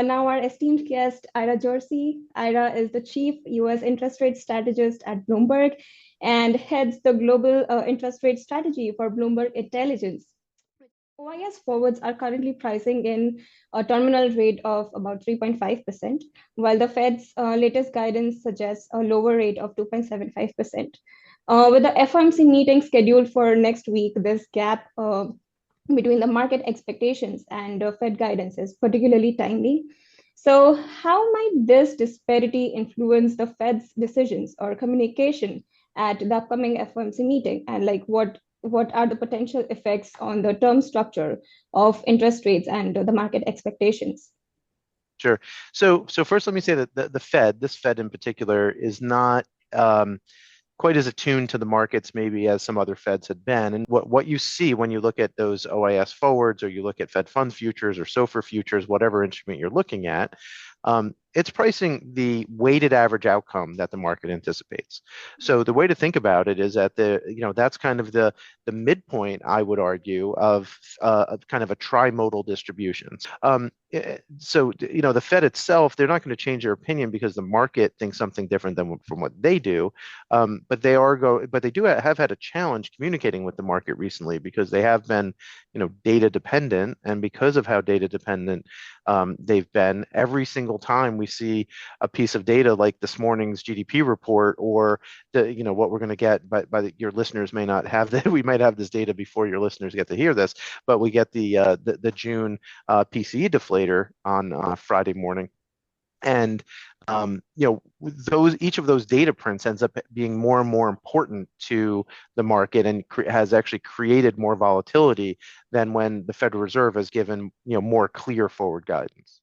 now our esteemed guest, Ira Jersey. Ira is the chief US interest rate strategist at Bloomberg and heads the global interest rate strategy for Bloomberg Intelligence. OIS forwards are currently pricing in a terminal rate of about 3.5%, while the Fed's latest guidance suggests a lower rate of 2.75%. With the FOMC meeting scheduled for next week, this gap between the market expectations and Fed guidance is particularly timely. So, how might this disparity influence the Fed's decisions or communication at the upcoming FOMC meeting? And like, what are the potential effects on the term structure of interest rates and the market expectations? Sure. So first, let me say that the Fed, this Fed in particular, is not quite as attuned to the markets maybe as some other Feds had been. And what you see when you look at those OIS forwards, or you look at Fed funds futures or SOFR futures, whatever instrument you're looking at, it's pricing the weighted average outcome that the market anticipates. So the way to think about it is that that's kind of the midpoint, I would argue, of kind of a trimodal distribution. So the Fed itself, they're not going to change their opinion because the market thinks something different than from what they do. But they do have had a challenge communicating with the market recently because they have been, data dependent, and because of how data dependent they've been, every single time we see a piece of data like this morning's GDP report, or what we're going to get, but your listeners may not have that. We might have this data before your listeners get to hear this, but we get the June PCE deflator on Friday morning. And each of those data prints ends up being more and more important to the market, and has actually created more volatility than when the Federal Reserve has given more clear forward guidance.